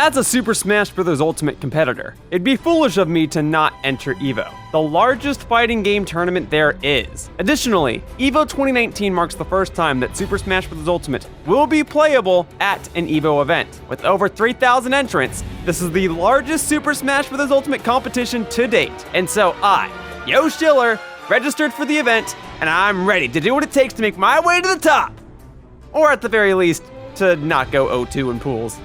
As a Super Smash Bros. Ultimate competitor, it'd be foolish of me to not enter EVO, the largest fighting game tournament there is. Additionally, EVO 2019 marks the first time that Super Smash Bros. Ultimate will be playable at an EVO event. With over 3,000 entrants, this is the largest Super Smash Bros. Ultimate competition to date. And so I, Yoshiller, registered for the event, and I'm ready to do what it takes to make my way to the top. Or at the very least, to not go 0-2 in pools.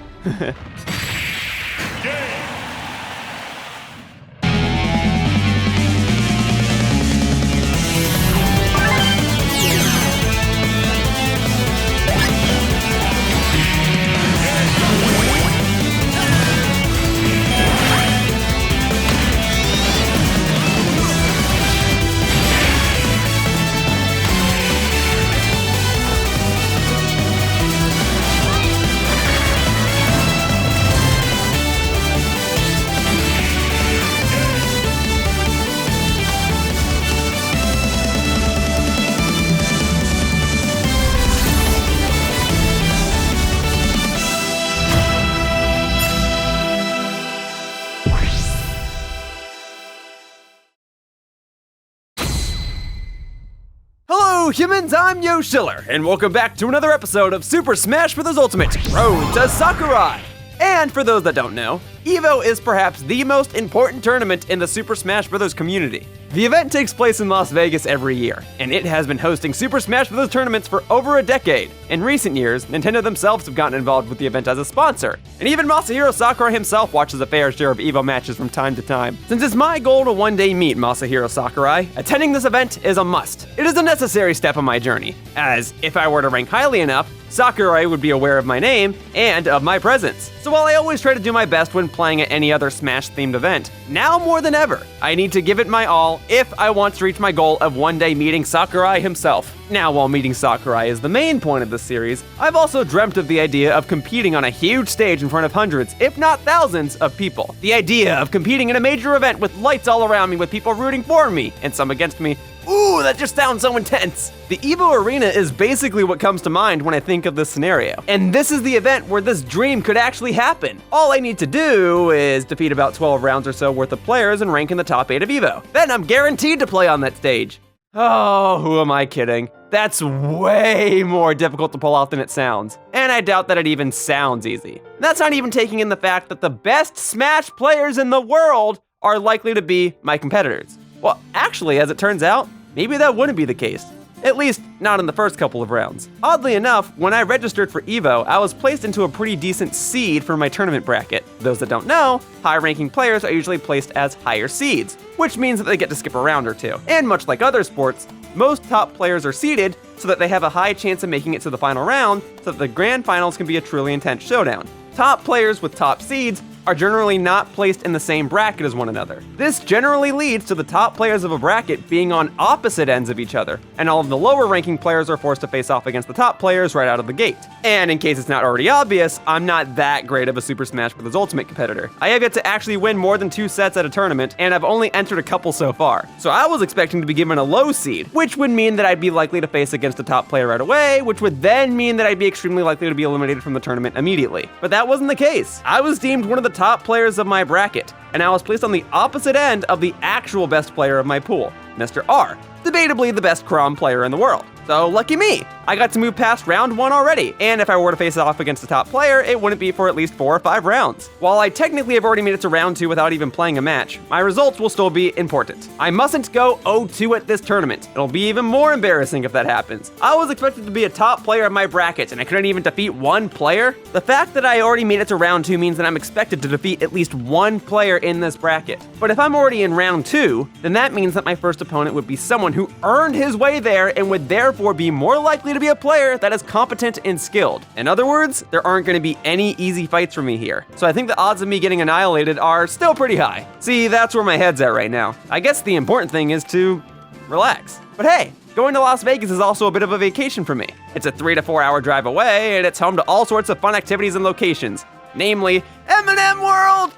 Hello humans, I'm Yoshiller, and welcome back to another episode of Super Smash Bros. Ultimate Road to Sakurai! And for those that don't know, EVO is perhaps the most important tournament in the Super Smash Bros. Community. The event takes place in Las Vegas every year, and it has been hosting Super Smash Bros. Tournaments for over a decade. In recent years, Nintendo themselves have gotten involved with the event as a sponsor, and even Masahiro Sakurai himself watches a fair share of EVO matches from time to time. Since it's my goal to one day meet Masahiro Sakurai, attending this event is a must. It is a necessary step on my journey, as if I were to rank highly enough, Sakurai would be aware of my name and of my presence. So while I always try to do my best when playing at any other Smash-themed event, now more than ever, I need to give it my all if I want to reach my goal of one day meeting Sakurai himself. Now, while meeting Sakurai is the main point of this series, I've also dreamt of the idea of competing on a huge stage in front of hundreds, if not thousands, of people. The idea of competing in a major event with lights all around me with people rooting for me and some against me. Ooh, that just sounds so intense! The EVO Arena is basically what comes to mind when I think of this scenario. And this is the event where this dream could actually happen. All I need to do is defeat about 12 rounds or so worth of players and rank in the top 8 of EVO. Then I'm guaranteed to play on that stage. Oh, who am I kidding? That's way more difficult to pull off than it sounds. And I doubt that it even sounds easy. That's not even taking in the fact that the best Smash players in the world are likely to be my competitors. Well, actually, as it turns out, maybe that wouldn't be the case. At least, not in the first couple of rounds. Oddly enough, when I registered for EVO, I was placed into a pretty decent seed for my tournament bracket. Those that don't know, high-ranking players are usually placed as higher seeds, which means that they get to skip a round or two. And much like other sports, most top players are seeded so that they have a high chance of making it to the final round, so that the grand finals can be a truly intense showdown. Top players with top seeds are generally not placed in the same bracket as one another. This generally leads to the top players of a bracket being on opposite ends of each other, and all of the lower ranking players are forced to face off against the top players right out of the gate. And in case it's not already obvious, I'm not that great of a Super Smash Bros. Ultimate competitor. I have yet to actually win more than 2 sets at a tournament, and I've only entered a couple so far. So I was expecting to be given a low seed, which would mean that I'd be likely to face against a top player right away, which would then mean that I'd be extremely likely to be eliminated from the tournament immediately. But that wasn't the case. I was deemed one of the top players of my bracket, and I was placed on the opposite end of the actual best player of my pool, Mr. R, debatably the best Chrom player in the world. So lucky me, I got to move past round 1 already, and if I were to face off against a top player, it wouldn't be for at least 4 or 5 rounds. While I technically have already made it to round 2 without even playing a match, my results will still be important. I mustn't go 0-2 at this tournament. It'll be even more embarrassing if that happens. I was expected to be a top player of my bracket, and I couldn't even defeat 1 player. The fact that I already made it to round 2 means that I'm expected to defeat at least 1 player in this bracket. But if I'm already in round 2, then that means that my first opponent would be someone who earned his way there and would therefore be more likely to be a player that is competent and skilled. In other words, there aren't going to be any easy fights for me here. So I think the odds of me getting annihilated are still pretty high. See, that's where my head's at right now. I guess the important thing is to relax. But hey, going to Las Vegas is also a bit of a vacation for me. It's a 3 to 4 hour drive away, and it's home to all sorts of fun activities and locations, namely M&M World!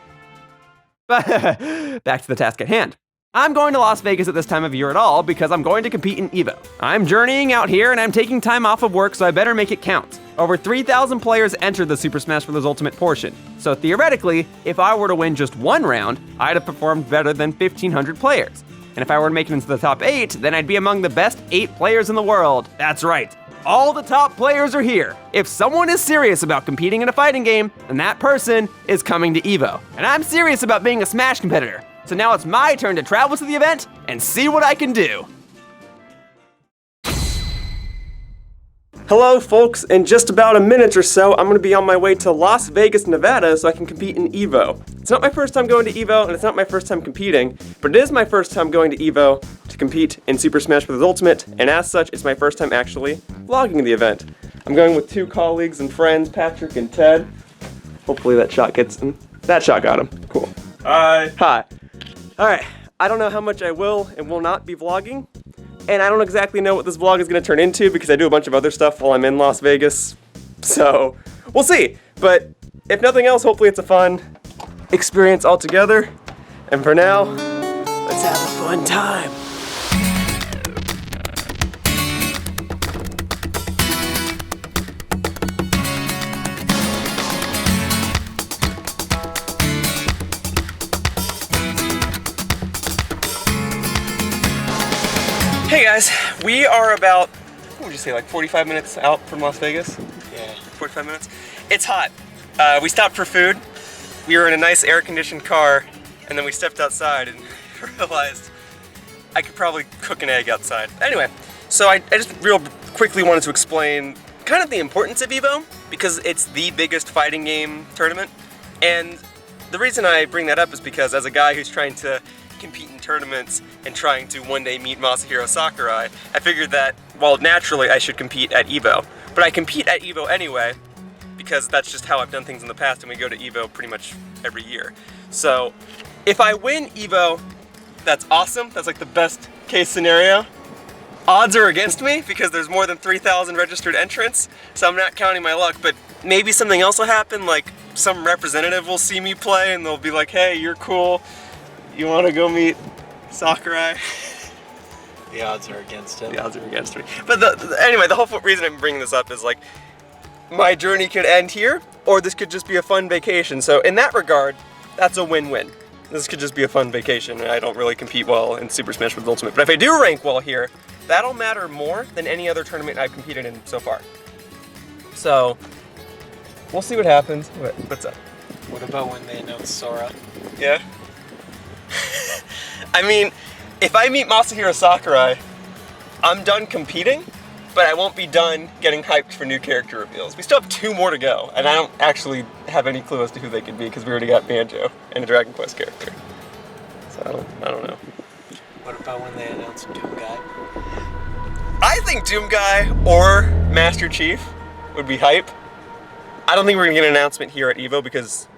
Back to the task at hand. I'm going to Las Vegas at this time of year at all because I'm going to compete in EVO. I'm journeying out here and I'm taking time off of work, so I better make it count. Over 3,000 players entered the Super Smash Bros. Ultimate portion, so theoretically, if I were to win just one round, I'd have performed better than 1,500 players. And if I were to make it into the top 8, then I'd be among the best 8 players in the world. That's right, all the top players are here. If someone is serious about competing in a fighting game, then that person is coming to EVO. And I'm serious about being a Smash competitor. So now it's my turn to travel to the event and see what I can do. Hello folks, in just about a minute or so, I'm gonna be on my way to Las Vegas, Nevada so I can compete in EVO. It's not my first time going to EVO, and it's not my first time competing, but it is my first time going to EVO to compete in Super Smash Bros. Ultimate, and as such, it's my first time actually vlogging the event. I'm going with 2 colleagues and friends, Patrick and Ted. Hopefully that shot gets him. That shot got him. Cool. Hi. Hi. Alright, I don't know how much I will and will not be vlogging. And I don't exactly know what this vlog is going to turn into because I do a bunch of other stuff while I'm in Las Vegas. So, we'll see. But if nothing else, hopefully it's a fun experience altogether. And for now, let's have a fun time. Hey guys, we are about, what would you say, like 45 minutes out from Las Vegas? Yeah. 45 minutes? It's hot. We stopped for food. We were in a nice air-conditioned car, and then we stepped outside and realized I could probably cook an egg outside. Anyway, so I just real quickly wanted to explain kind of the importance of EVO, because it's the biggest fighting game tournament. And the reason I bring that up is because as a guy who's trying to compete in tournaments and trying to one day meet Masahiro Sakurai, I figured that, well, naturally I should compete at EVO. But I compete at EVO anyway, because that's just how I've done things in the past, and we go to EVO pretty much every year. So, if I win EVO, that's awesome. That's like the best case scenario. Odds are against me, because there's more than 3,000 registered entrants, so I'm not counting my luck, but maybe something else will happen, like some representative will see me play, and they'll be like, hey, you're cool. You want to go meet Sakurai? The odds are against him. The odds are against me. But anyway, the whole reason I'm bringing this up is like, my journey could end here, or this could just be a fun vacation. So in that regard, that's a win-win. This could just be a fun vacation, and I don't really compete well in Super Smash Bros. Ultimate. But if I do rank well here, that'll matter more than any other tournament I've competed in so far. So, we'll see what happens. What's up? What about when they announce Sora? Yeah? I mean, if I meet Masahiro Sakurai, I'm done competing, but I won't be done getting hyped for new character reveals. We still have 2 more to go, and I don't actually have any clue as to who they could be because we already got Banjo and a Dragon Quest character. So I don't know. What about when they announce Doom Guy? I think Doom Guy or Master Chief would be hype. I don't think we're gonna get an announcement here at EVO because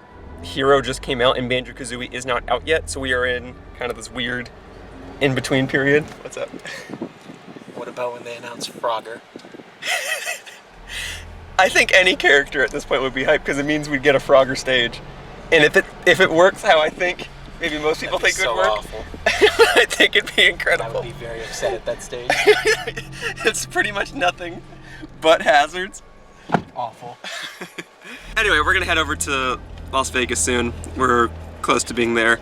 Hero just came out and Banjo-Kazooie is not out yet, so we are in kind of this weird in-between period. What's up? What about when they announce Frogger? I think any character at this point would be hyped because it means we'd get a Frogger stage. And if it works how I think maybe most people think it would work, awful. I think it'd be incredible. I would be very upset at that stage. It's pretty much nothing but hazards. Awful. Anyway, we're gonna head over to Las Vegas soon. We're close to being there.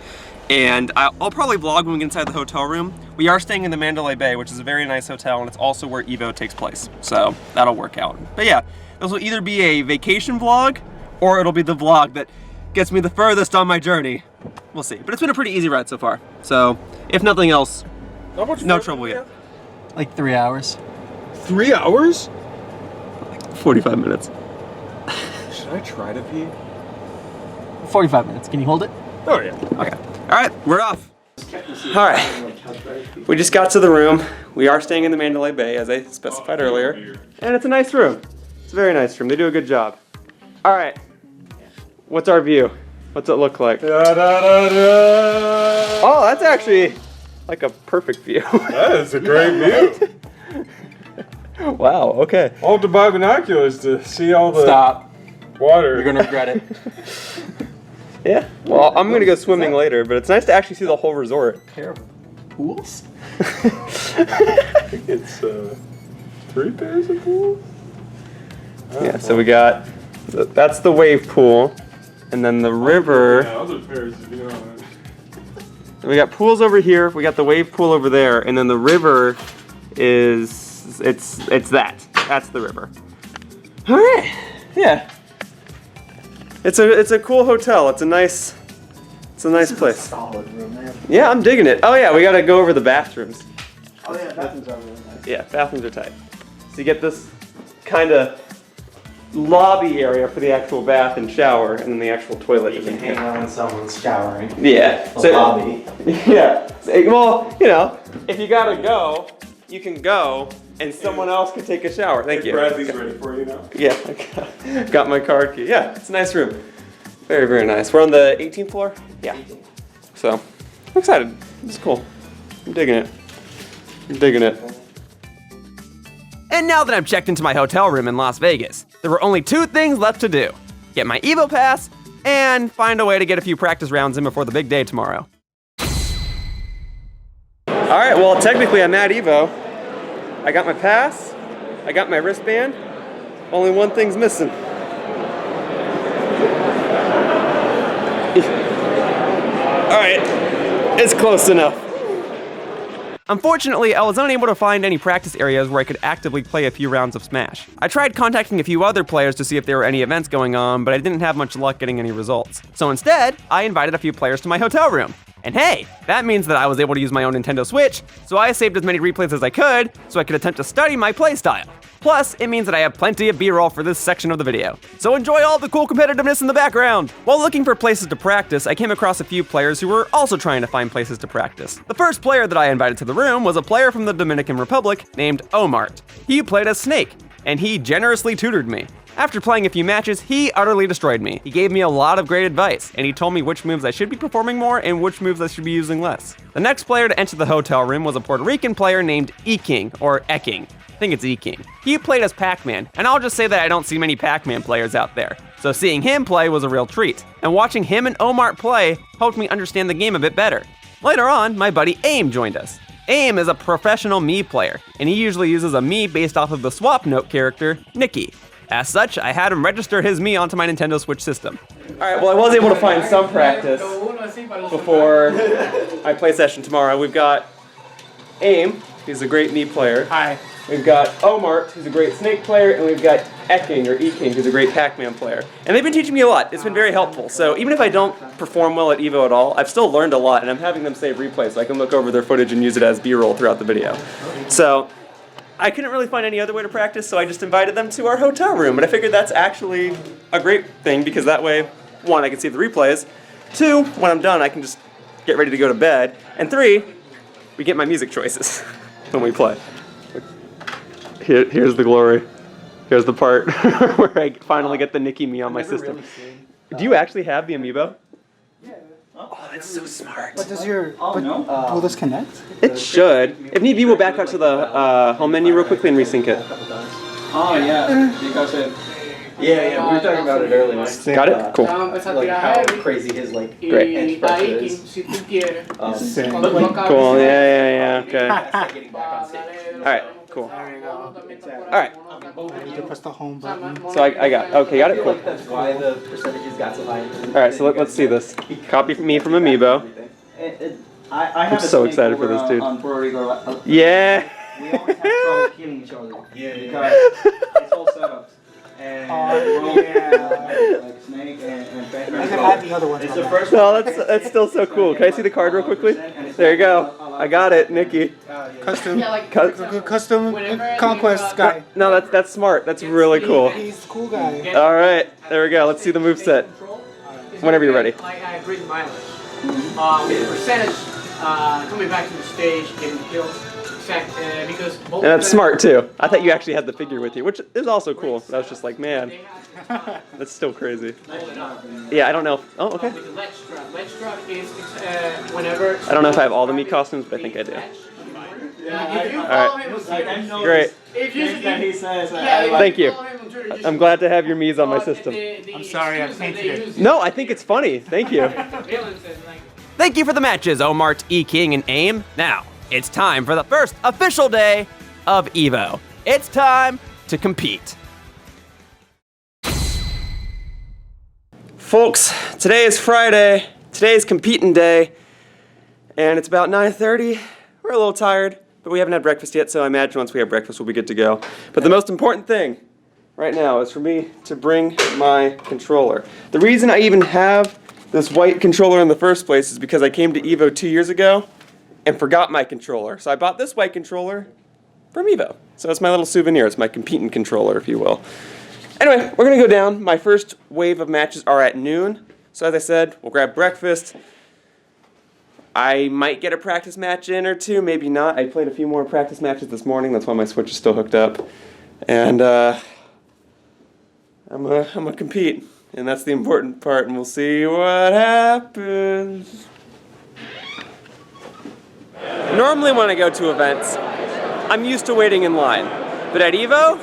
And I'll probably vlog when we get inside the hotel room. We are staying in the Mandalay Bay, which is a very nice hotel, and it's also where EVO takes place. So that'll work out. But yeah, this will either be a vacation vlog, or it'll be the vlog that gets me the furthest on my journey. We'll see. But it's been a pretty easy ride so far. So, if nothing else, no trouble yet. Like 3 hours. 3 hours? Like 45 minutes. Should I try to pee? 45 minutes. Can you hold it? Oh yeah. Okay. Alright, we're off. Alright. We just got to the room. We are staying in the Mandalay Bay, as I specified earlier. And it's a nice room. It's a very nice room. They do a good job. Alright. What's our view? What's it look like? Da, da, da, da. Oh, that's actually like a perfect view. That is a great view. Wow, okay. I'll have to buy binoculars to see all the Stop. water. You're gonna regret it. Yeah. Well, I'm gonna go swimming later, but it's nice to actually see the whole resort. Terrible. pools? It's 3 pairs of pools? Yeah, so we got, that's the wave pool, and then the river. Yeah, other pairs, you know. We got pools over here, we got the wave pool over there, and then the river is, it's that. That's the river. All right, yeah. It's a cool hotel. It's a nice place. Solid room, man. Yeah, I'm digging it. Oh yeah, we gotta go over the bathrooms. Oh yeah, bathrooms are really nice. Yeah, bathrooms are tight. So you get this kind of lobby area for the actual bath and shower, and then the actual toilet You is can in hang here. out when someone's showering. Yeah. The lobby. Yeah. Well, you know, if you gotta go, you can go, and someone else can take a shower. Thank you. Bradley's ready for you now. Yeah, I got my card key. Yeah, it's a nice room. Very, very nice. We're on the 18th floor? Yeah. So, I'm excited. It's cool. I'm digging it. I'm digging it. And now that I'm checked into my hotel room in Las Vegas, there were only 2 things left to do. Get my EVO pass, and find a way to get a few practice rounds in before the big day tomorrow. Alright, well technically I'm at EVO. I got my pass, I got my wristband, only one thing's missing. Alright, it's close enough. Unfortunately, I was unable to find any practice areas where I could actively play a few rounds of Smash. I tried contacting a few other players to see if there were any events going on, but I didn't have much luck getting any results. So instead, I invited a few players to my hotel room. And hey, that means that I was able to use my own Nintendo Switch, so I saved as many replays as I could, so I could attempt to study my playstyle. Plus, it means that I have plenty of B-roll for this section of the video. So enjoy all the cool competitiveness in the background! While looking for places to practice, I came across a few players who were also trying to find places to practice. The first player that I invited to the room was a player from the Dominican Republic named Omart. He played as Snake, and he generously tutored me. After playing a few matches, he utterly destroyed me. He gave me a lot of great advice, and he told me which moves I should be performing more and which moves I should be using less. The next player to enter the hotel room was a Puerto Rican player named E-King, or Eking. I think it's E-King. He played as Pac-Man, and I'll just say that I don't see many Pac-Man players out there. So seeing him play was a real treat, and watching him and Omart play helped me understand the game a bit better. Later on, my buddy Aim joined us. Aim is a professional Mii player, and he usually uses a Mii based off of the Swap Note character, Nikki. As such, I had him register his Mii onto my Nintendo Switch system. Alright, well I was able to find some practice before my play session tomorrow. We've got Aim, he's a great Mii player. Hi. We've got Omart, who's a great Snake player, and we've got Eking, or E-King, who's a great Pac-Man player. And they've been teaching me a lot. It's been very helpful. So even if I don't perform well at EVO at all, I've still learned a lot, and I'm having them save replays so I can look over their footage and use it as B-roll throughout the video. So I couldn't really find any other way to practice, so I just invited them to our hotel room, and I figured that's actually a great thing, because that way, 1, I can see the replays, 2, when I'm done, I can just get ready to go to bed, and 3, we get my music choices when we play. Here's the glory. Here's the part where I finally get the Nikki Mii on my system. Do you actually have the amiibo? Yeah. Oh, that's so smart. But does your will this connect? It should. If need be, we'll back out to the home menu real quickly and resync it. Oh yeah, because yeah, we were talking about it earlier. Got it? Cool. Like how crazy his like Great. bench press is. Cool. Yeah. Okay. Alright, cool. Alright. I need to press the home button. So I got it, cool. That's why the percentages got so high. Alright, so let's see this. Copy me from Amiibo. I have I'm so excited for this, dude. Yeah! We always have trouble killing each other. Yeah. Because it's all setups. And like Snake and Pac-Man. I can add the other ones. It's the first No, that's still so cool. Can I see the card real quickly? There you go. I got it, Nikki. Custom, Cu- custom conquest guy. No, that's smart. That's really cool. He's a cool guy. All right, there we go. Let's see the moveset. Whenever you're ready. Like I agree with mileage. With the percentage coming back to the stage, getting killed. Because And that's smart too. I thought you actually had the figure with you, which is also cool. But I was just like, man, that's still crazy. Yeah, I don't know. Oh, okay. With the ledge strap is whenever. I don't know if I have all the Mii costumes, but I think I do. If you All follow right. him, Great. if you he says. Thank you. I'm glad to have your Mii's on my system. I'm sorry, I painted it. No, I think it's funny. Thank you. Thank you for the matches, Omart, E-King, and AIM. Now, it's time for the first official day of EVO. It's time to compete. Folks, today is Friday. Today is competing day. And it's about 9:30. We're a little tired, but we haven't had breakfast yet, so I imagine once we have breakfast, we'll be good to go. But the most important thing right now is for me to bring my controller. The reason I even have this white controller in the first place is because I came to EVO 2 years ago and forgot my controller. So I bought this white controller from EVO. So it's my little souvenir. It's my competing controller, if you will. Anyway, we're going to go down. My first wave of matches are at noon. So as I said, we'll grab breakfast. I might get a practice match in or two, maybe not. I played a few more practice matches this morning. That's why my Switch is still hooked up. And I'm gonna compete. And that's the important part, and we'll see what happens. Normally when I go to events, I'm used to waiting in line. But at EVO,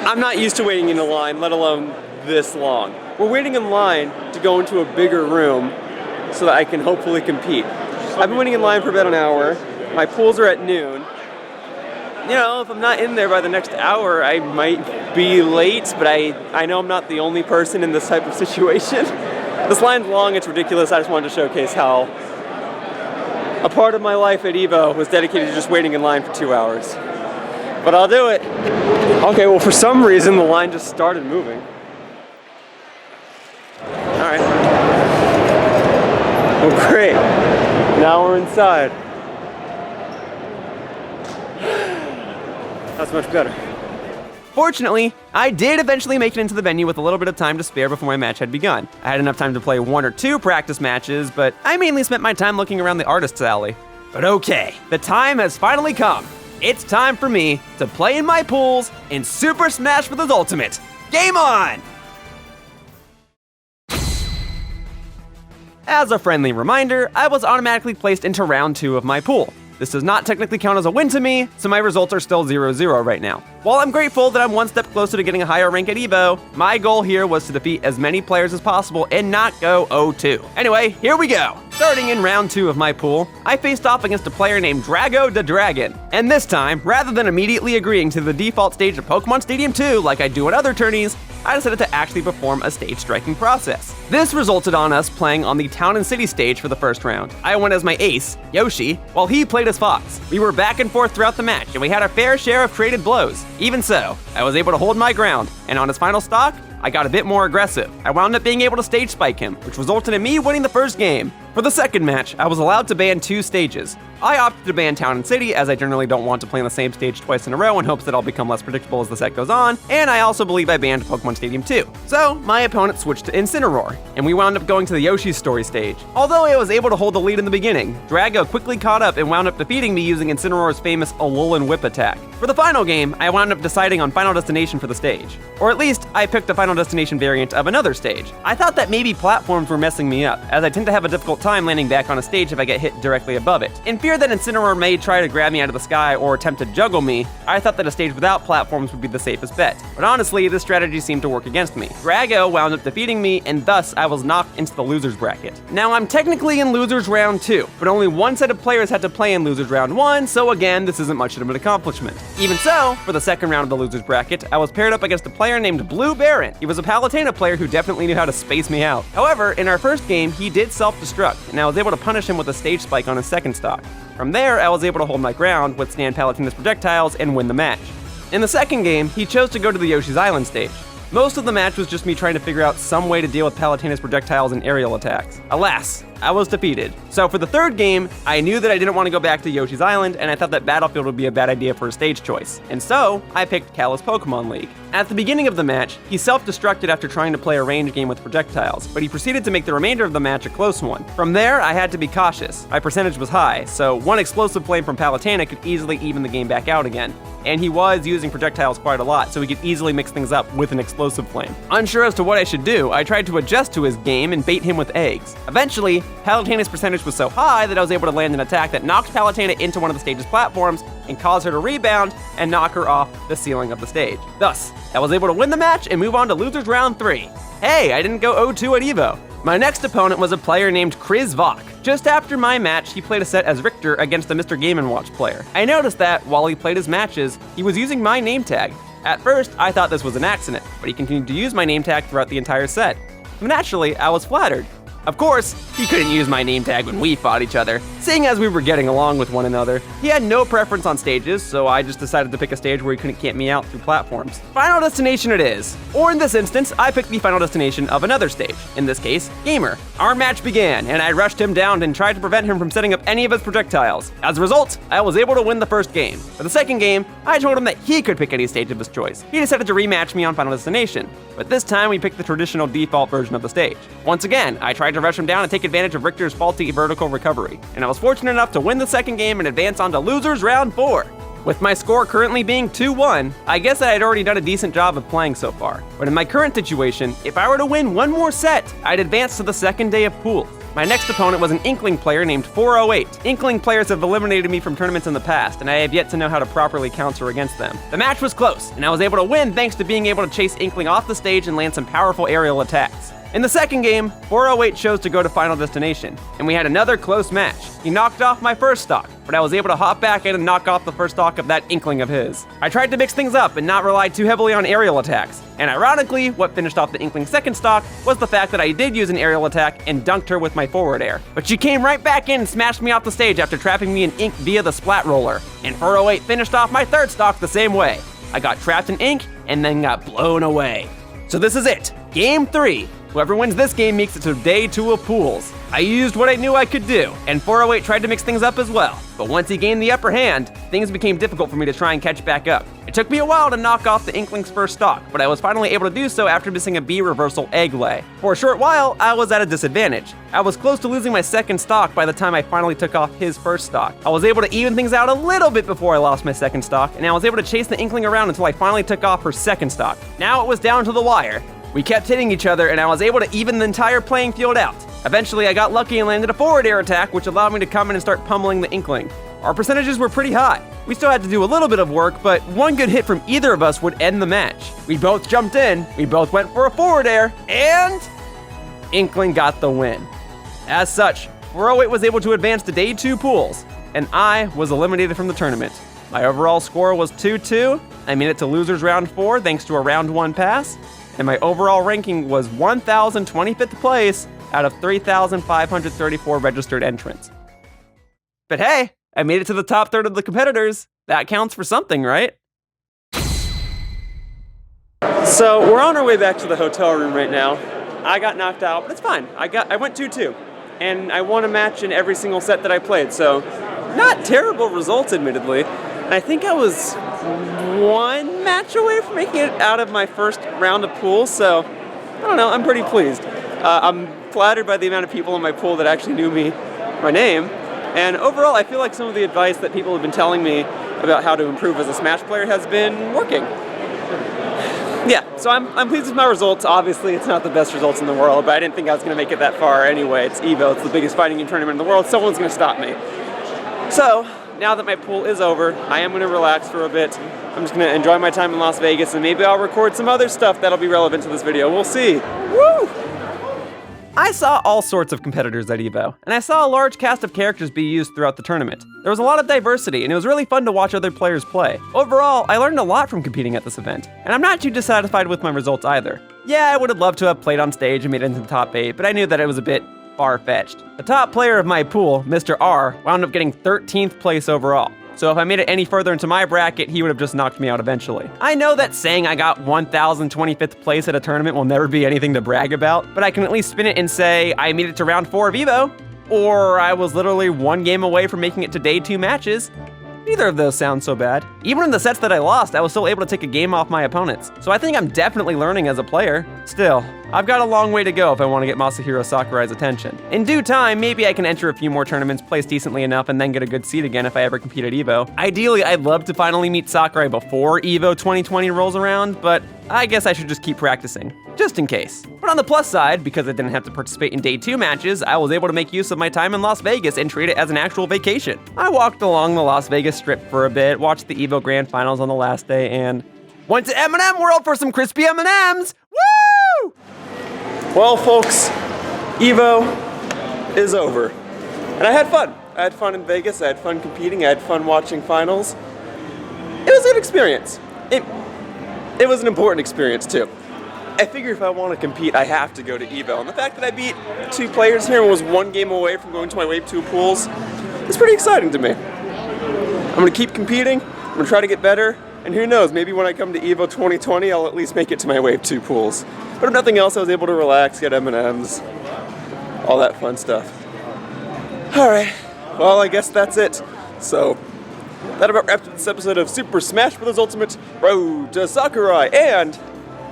I'm not used to waiting in a line, let alone this long. We're waiting in line to go into a bigger room so that I can hopefully compete. I've been waiting in line for about an hour. My pools are at noon. You know, if I'm not in there by the next hour, I might be late, but I know I'm not the only person in this type of situation. This line's long, it's ridiculous. I just wanted to showcase how a part of my life at EVO was dedicated to just waiting in line for 2 hours. But I'll do it. Okay, well for some reason the line just started moving. Alright. Oh great. Now we're inside. That's much better. Fortunately, I did eventually make it into the venue with a little bit of time to spare before my match had begun. I had enough time to play 1 or 2 practice matches, but I mainly spent my time looking around the artist's alley. But okay, the time has finally come. It's time for me to play in my pools in Super Smash Bros. Ultimate. Game on! As a friendly reminder, I was automatically placed into round 2 of my pool. This does not technically count as a win to me, so my results are still 0-0 right now. While I'm grateful that I'm one step closer to getting a higher rank at EVO, my goal here was to defeat as many players as possible and not go 0-2. Anyway, here we go! Starting in round 2 of my pool, I faced off against a player named Drago the Dragon. And this time, rather than immediately agreeing to the default stage of Pokemon Stadium 2 like I do at other tourneys, I decided to actually perform a stage striking process. This resulted on us playing on the Town and City stage for the first round. I went as my ace, Yoshi, while he played as Fox. We were back and forth throughout the match, and we had our fair share of traded blows. Even so, I was able to hold my ground, and on his final stock, I got a bit more aggressive. I wound up being able to stage spike him, which resulted in me winning the first game. For the second match, I was allowed to ban 2 stages. I opted to ban Town and City, as I generally don't want to play on the same stage twice in a row in hopes that I'll become less predictable as the set goes on, and I also believe I banned Pokemon Stadium 2. So, my opponent switched to Incineroar, and we wound up going to the Yoshi's Story stage. Although I was able to hold the lead in the beginning, Drago quickly caught up and wound up defeating me using Incineroar's famous Alolan Whip attack. For the final game, I wound up deciding on Final Destination for the stage. Or at least, I picked a Final Destination variant of another stage. I thought that maybe platforms were messing me up, as I tend to have a difficult time landing back on a stage if I get hit directly above it. In fear that Incineroar may try to grab me out of the sky or attempt to juggle me, I thought that a stage without platforms would be the safest bet. But honestly, this strategy seemed to work against me. Drago wound up defeating me, and thus I was knocked into the losers bracket. Now I'm technically in losers round 2, but only one set of players had to play in losers round 1, so again, this isn't much of an accomplishment. Even so, for the second round of the losers bracket, I was paired up against a player named Blue Baron. He was a Palutena player who definitely knew how to space me out. However, in our first game, he did self-destruct, and I was able to punish him with a stage spike on his second stock. From there, I was able to hold my ground, withstand Palutena's projectiles, and win the match. In the second game, he chose to go to the Yoshi's Island stage. Most of the match was just me trying to figure out some way to deal with Palutena's projectiles and aerial attacks. Alas, I was defeated. So for the third game, I knew that I didn't want to go back to Yoshi's Island, and I thought that Battlefield would be a bad idea for a stage choice. And so, I picked Kalos Pokemon League. At the beginning of the match, he self-destructed after trying to play a range game with projectiles, but he proceeded to make the remainder of the match a close one. From there, I had to be cautious. My percentage was high, so one explosive flame from Palutena could easily even the game back out again. And he was using projectiles quite a lot, so he could easily mix things up with an explosive flame. Unsure as to what I should do, I tried to adjust to his game and bait him with eggs. Eventually, Palutena's percentage was so high that I was able to land an attack that knocked Palutena into one of the stage's platforms and caused her to rebound and knock her off the ceiling of the stage. Thus, I was able to win the match and move on to losers round 3. Hey, I didn't go 0-2 at EVO. My next opponent was a player named Chris Vok. Just after my match, he played a set as Richter against a Mr. Game & Watch player. I noticed that, while he played his matches, he was using my name tag. At first, I thought this was an accident, but he continued to use my name tag throughout the entire set. Naturally, I was flattered. Of course, he couldn't use my name tag when we fought each other, seeing as we were getting along with one another. He had no preference on stages, so I just decided to pick a stage where he couldn't camp me out through platforms. Final Destination it is. Or in this instance, I picked the final destination of another stage, in this case, Gamer. Our match began, and I rushed him down and tried to prevent him from setting up any of his projectiles. As a result, I was able to win the first game. For the second game, I told him that he could pick any stage of his choice. He decided to rematch me on Final Destination, but this time we picked the traditional default version of the stage. Once again, I tried to rush him down and take advantage of Richter's faulty vertical recovery, and I was fortunate enough to win the second game and advance on to losers round 4. With my score currently being 2-1, I guess that I'd already done a decent job of playing so far. But in my current situation, if I were to win one more set, I'd advance to the second day of pools. My next opponent was an Inkling player named 408. Inkling players have eliminated me from tournaments in the past, and I have yet to know how to properly counter against them. The match was close, and I was able to win thanks to being able to chase Inkling off the stage and land some powerful aerial attacks. In the second game, 408 chose to go to Final Destination, and we had another close match. He knocked off my first stock, but I was able to hop back in and knock off the first stock of that Inkling of his. I tried to mix things up and not rely too heavily on aerial attacks, and ironically, what finished off the Inkling's second stock was the fact that I did use an aerial attack and dunked her with my forward air. But she came right back in and smashed me off the stage after trapping me in ink via the splat roller, and 408 finished off my third stock the same way. I got trapped in ink and then got blown away. So this is it, Game 3. Whoever wins this game makes it to day 2 of pools. I used what I knew I could do, and 408 tried to mix things up as well. But once he gained the upper hand, things became difficult for me to try and catch back up. It took me a while to knock off the Inkling's first stock, but I was finally able to do so after missing a B reversal egg lay. For a short while, I was at a disadvantage. I was close to losing my second stock by the time I finally took off his first stock. I was able to even things out a little bit before I lost my second stock, and I was able to chase the Inkling around until I finally took off her second stock. Now it was down to the wire. We kept hitting each other, and I was able to even the entire playing field out. Eventually, I got lucky and landed a forward air attack, which allowed me to come in and start pummeling the Inkling. Our percentages were pretty high. We still had to do a little bit of work, but one good hit from either of us would end the match. We both jumped in, we both went for a forward air, and Inkling got the win. As such, 408 was able to advance to day 2 pools, and I was eliminated from the tournament. My overall score was 2-2. I made it to losers round 4 thanks to a round 1 pass, and my overall ranking was 1,025th place out of 3,534 registered entrants. But hey, I made it to the top third of the competitors. That counts for something, right? So we're on our way back to the hotel room right now. I got knocked out, but it's fine. I went 2-2, and I won a match in every single set that I played, so not terrible results, admittedly. And I think I was one match away from making it out of my first round of pool, so I don't know, I'm pretty pleased. I'm flattered by the amount of people in my pool that actually knew my name, and overall I feel like some of the advice that people have been telling me about how to improve as a Smash player has been working. Yeah, so I'm pleased with my results. Obviously, it's not the best results in the world, but I didn't think I was going to make it that far anyway. It's EVO, it's the biggest fighting game tournament in the world. Someone's going to stop me. So, now that my pool is over, I am going to relax for a bit. I'm just going to enjoy my time in Las Vegas, and maybe I'll record some other stuff that'll be relevant to this video. We'll see. Woo! I saw all sorts of competitors at EVO, and I saw a large cast of characters be used throughout the tournament. There was a lot of diversity, and it was really fun to watch other players play. Overall, I learned a lot from competing at this event, and I'm not too dissatisfied with my results either. Yeah, I would have loved to have played on stage and made it into the top 8, but I knew that it was a bit far-fetched. The top player of my pool, Mr. R, wound up getting 13th place overall. So if I made it any further into my bracket, he would have just knocked me out eventually. I know that saying I got 1,025th place at a tournament will never be anything to brag about, but I can at least spin it and say I made it to round 4 of EVO, or I was literally one game away from making it to day 2 matches. Neither of those sound so bad. Even in the sets that I lost, I was still able to take a game off my opponents. So I think I'm definitely learning as a player. Still, I've got a long way to go if I want to get Masahiro Sakurai's attention. In due time, maybe I can enter a few more tournaments, place decently enough, and then get a good seat again if I ever compete at EVO. Ideally, I'd love to finally meet Sakurai before EVO 2020 rolls around, but I guess I should just keep practicing, just in case. What But on the plus side, because I didn't have to participate in day 2 matches, I was able to make use of my time in Las Vegas and treat it as an actual vacation. I walked along the Las Vegas Strip for a bit, watched the EVO Grand Finals on the last day, and went to M&M World for some crispy M&Ms! Woo! Well, folks, EVO is over. And I had fun. I had fun in Vegas, I had fun competing, I had fun watching finals. It was a good experience. It was an important experience, too. I figure if I want to compete, I have to go to EVO. And the fact that I beat 2 players here and was 1 game away from going to my Wave 2 pools is pretty exciting to me. I'm going to keep competing, I'm going to try to get better, and who knows, maybe when I come to EVO 2020, I'll at least make it to my Wave 2 pools. But if nothing else, I was able to relax, get M&Ms, all that fun stuff. Alright, well, I guess that's it. So, that about wraps up this episode of Super Smash Bros. Ultimate Road to Sakurai, and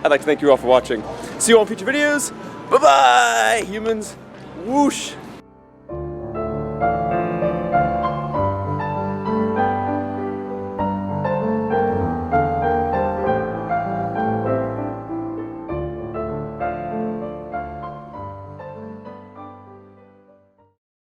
I'd like to thank you all for watching. See you all in future videos. Bye-bye, humans. Whoosh.